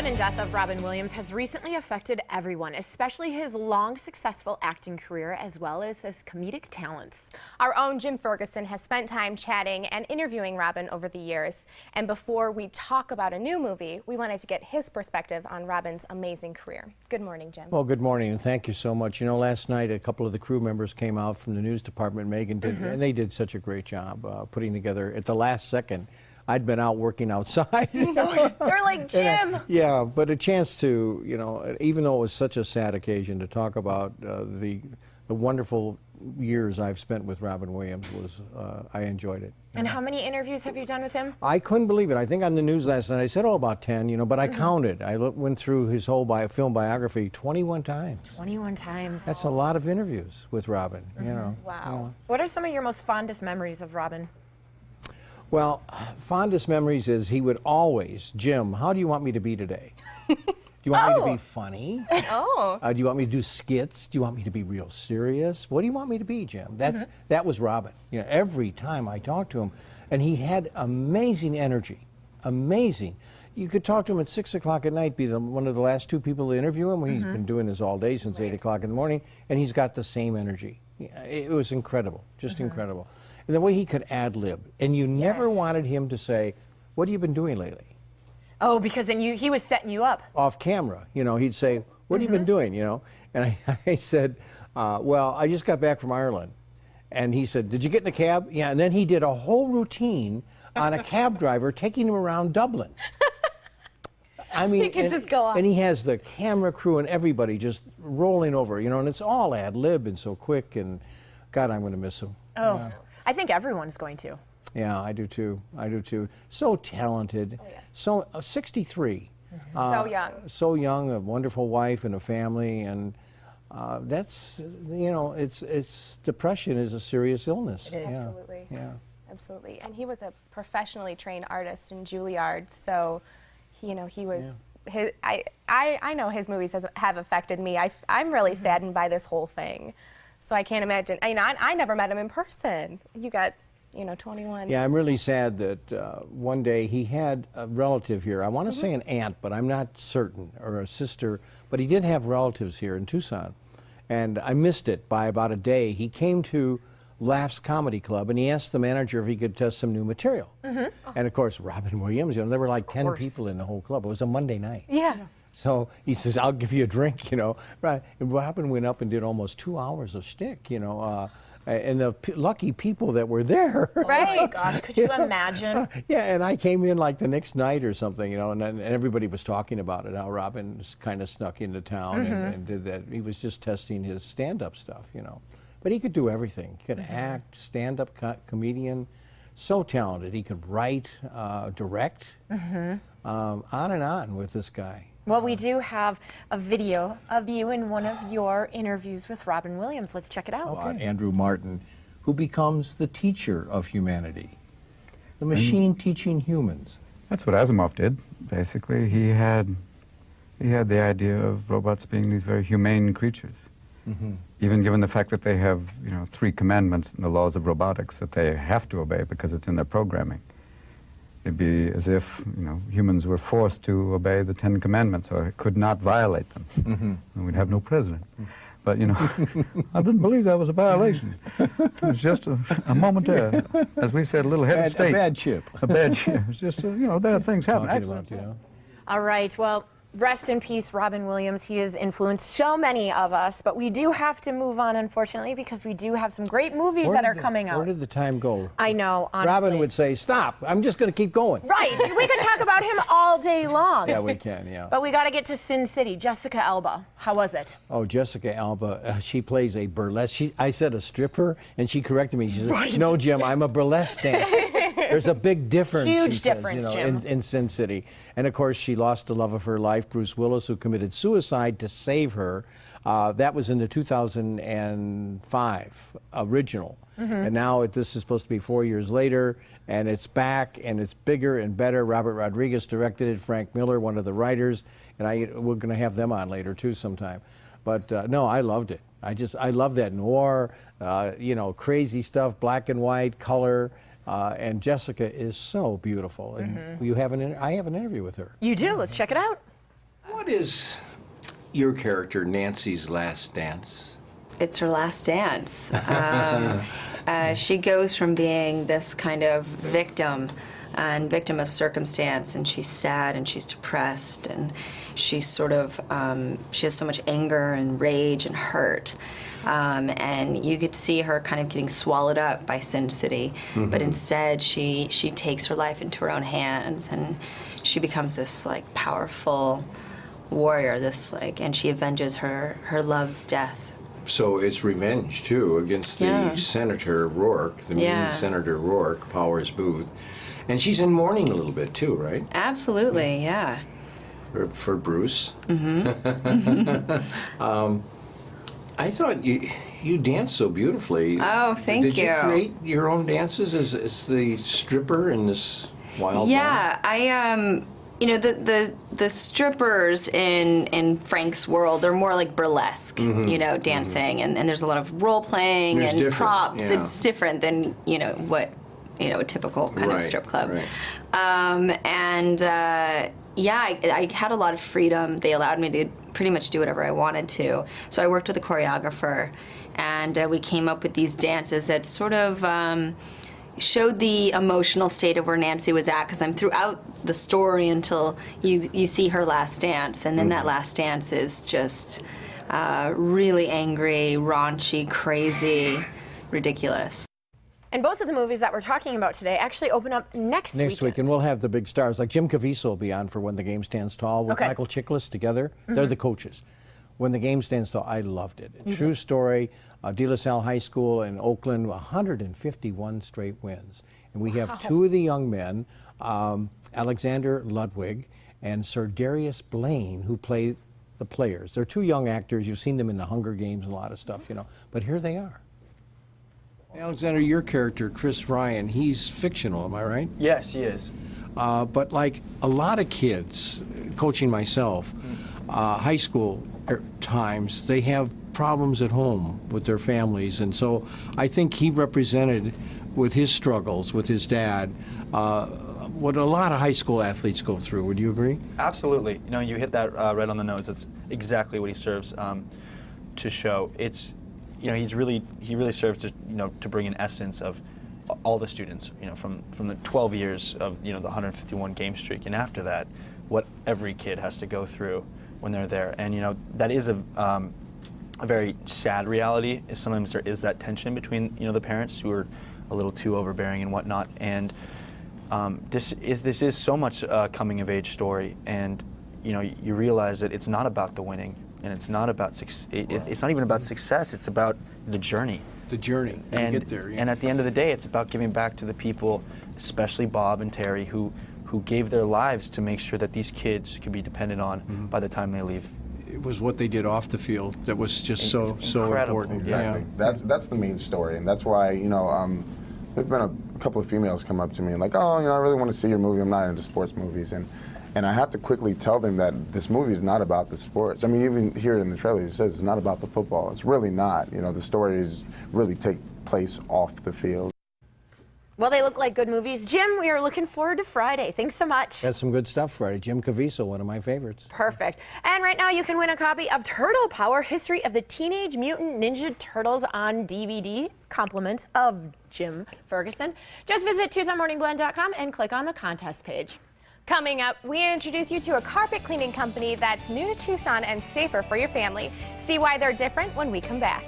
sudden death of Robin Williams has recently affected everyone, especially his long, successful acting career as well as his comedic talents. Our own Jim Ferguson has spent time chatting and interviewing Robin over the years. And before we talk about a new movie, we wanted to get his perspective on Robin's amazing career. Good morning, Jim. Well, good morning, and thank you so much. You know, last night a couple of the crew members came out from the news department, Megan did, and they did such a great job putting together at the last second. I'd been out working outside. You're like, Jim. Yeah, but a chance to, you know, even though it was such a sad occasion, to talk about the wonderful years I've spent with Robin Williams was, I enjoyed it. And how many interviews have you done with him? I couldn't believe it. I think on the news last night I said, oh, about 10, you know, but I counted. I went through his whole film biography 21 times. 21 times. That's a lot of interviews with Robin, you know. Wow. You know. What are some of your most fondest memories of Robin? Well, fondest memories is he would always, Jim, how do you want me to be today? Do you want me to be funny? Oh. Do you want me to do skits? Do you want me to be real serious? What do you want me to be, Jim? That was Robin. You know, every time I talked to him, and he had amazing energy, amazing. You could talk to him at 6 o'clock at night, be one of the last two people to interview him. He's been doing this all day since 8 o'clock in the morning, and he's got the same energy. It was incredible, just incredible. And the way he could ad-lib, and you never wanted him to say, what have you been doing lately? Oh, because then he was setting you up. Off camera, you know, he'd say, what have you been doing, you know? And I said, well, I just got back from Ireland. And he said, did you get in the cab? Yeah, and then he did a whole routine on a cab driver taking him around Dublin. I mean, He could just go on. And he has the camera crew and everybody just rolling over, you know, and it's all ad-lib and so quick, and God, I'm going to miss him. Oh, I think everyone's going to. Yeah, I do too. I do too. So talented. Oh, yes. So 63. So young. So young, a wonderful wife and a family, and that's, you know, it's depression is a serious illness. It is. Yeah. Absolutely. Yeah. Absolutely. And he was a professionally trained artist in Juilliard, so, you know, he was. I know his movies have affected me. I'm really saddened by this whole thing. So I can't imagine. You know, I never met him in person. You got, you know, 21. Yeah, I'm really sad that one day he had a relative here. I want to say an aunt, but I'm not certain, or a sister. But he did have relatives here in Tucson. And I missed it by about a day. He came to Laughs Comedy Club, and he asked the manager if he could test some new material. And of course, Robin Williams, you know, there were like 10 people in the whole club. It was a Monday night. Yeah. So he says, I'll give you a drink, you know. Right. And Robin went up and did almost 2 hours of shtick, you know. And the lucky people that were there. Right. Oh my gosh, could you imagine? Yeah, and I came in like the next night or something, you know, and everybody was talking about it, how Robin kind of snuck into town and did that. He was just testing his stand-up stuff, you know. But he could do everything. He could act, stand-up comedian, so talented. He could write, direct, on and on with this guy. Well, we do have a video of you in one of your interviews with Robin Williams. Let's check it out. Okay. Andrew Martin, who becomes the teacher of humanity, the machine teaching humans. That's what Asimov did, basically. He had the idea of robots being these very humane creatures. Even given the fact that they have, you know, 3 commandments in the laws of robotics that they have to obey because it's in their programming. It'd be as if, you know, humans were forced to obey the 10 commandments or could not violate them. And we'd have no president. But, you know, I didn't believe that was a violation. It was just a momentary, as we said, a little head of state. A bad chip. A bad chip. It was just, you know, bad things happen. About, you know. All right, well, rest in peace, Robin Williams. He has influenced so many of us, but we do have to move on, unfortunately, because we do have some great movies that are coming out. Where did the time go? I know, honestly. Robin would say, stop, I'm just going to keep going. Right, we could talk about him all day long. Yeah, we can, yeah. But we got to get to Sin City. Jessica Alba, how was it? Oh, Jessica Alba, she plays a burlesque. I said a stripper, and she corrected me. She said, no, Jim, I'm a burlesque dancer. There's a big difference, Huge she says, difference, you know, Jim. in Sin City. And of course, she lost the love of her life, Bruce Willis, who committed suicide to save her. That was in the 2005 original. And now this is supposed to be 4 years later, and it's back, and it's bigger and better. Robert Rodriguez directed it, Frank Miller, one of the writers, and we're going to have them on later too sometime. But no, I loved it. I love that noir, you know, crazy stuff, black and white, color. And Jessica is so beautiful. And I have an interview with her. You do. Let's check it out. What is your character, Nancy's last dance? It's her last dance. She goes from being this kind of victim of circumstance, and she's sad and she's depressed, and she's sort of, she has so much anger and rage and hurt. And you could see her kind of getting swallowed up by Sin City, but instead she takes her life into her own hands, and she becomes this like powerful warrior, and she avenges her love's death. So it's revenge, too, against the Senator Rourke, the mean Senator Rourke, Powers Booth. And she's in mourning a little bit, too, right? Absolutely, yeah. For Bruce. I thought you danced so beautifully. Oh, thank you. Did you create your own dances as the stripper in this wild Yeah, I you know, the strippers in Frank's world, they're more like burlesque, you know, dancing, and there's a lot of role playing and props. Yeah. It's different than, you know, what, you know, a typical kind of strip club. Right. Yeah, I had a lot of freedom. They allowed me to pretty much do whatever I wanted to. So I worked with a choreographer, and we came up with these dances that sort of showed the emotional state of where Nancy was at, because I'm throughout the story until you see her last dance, and then that last dance is just really angry, raunchy, crazy, ridiculous. And both of the movies that we're talking about today actually open up next week, and we'll have the big stars. Like Jim Caviezel will be on for When the Game Stands Tall with Michael Chiklis together. They're the coaches. When the Game Stands Tall, I loved it. True story, De La Salle High School in Oakland, 151 straight wins. And we have two of the young men, Alexander Ludwig and Sir Darius Blain, who play the players. They're two young actors. You've seen them in the Hunger Games and a lot of stuff, you know. But here they are. Alexander, your character, Chris Ryan, he's fictional, am I right? Yes, he is. But like a lot of kids, coaching myself, high school times, they have problems at home with their families. And so I think he represented, with his struggles with his dad, what a lot of high school athletes go through. Would you agree? Absolutely. You know, you hit that right on the nose. That's exactly what he serves to show. It's, you know, he really serves to, you know, to bring an essence of all the students, you know, from the 12 years of, you know, the 151 game streak, and after that, what every kid has to go through when they're there. And, you know, that is a very sad reality. Is sometimes there is that tension between, you know, the parents who are a little too overbearing and whatnot. And this is so much a coming of age story, and, you know, you realize that it's not about the winning. And it's not about it's not even about success. It's about the journey. The journey. And get there. And at the end of the day, it's about giving back to the people, especially Bob and Terry, who gave their lives to make sure that these kids could be depended on by the time they leave. It was what they did off the field that was just so important. Exactly. Yeah. That's the main story, and that's why, you know, there's been a couple of females come up to me and like, oh, you know, I really want to see your movie. I'm not into sports movies, and I have to quickly tell them that this movie is not about the sports. I mean, even here in the trailer, it says it's not about the football. It's really not. You know, the stories really take place off the field. Well, they look like good movies. Jim, we are looking forward to Friday. Thanks so much. That's some good stuff Friday. Jim Caviezel, one of my favorites. Perfect. And right now you can win a copy of Turtle Power, History of the Teenage Mutant Ninja Turtles on DVD. Compliments of Jim Ferguson. Just visit TucsonMorningBlend.com and click on the contest page. Coming up, we introduce you to a carpet cleaning company that's new to Tucson and safer for your family. See why they're different when we come back.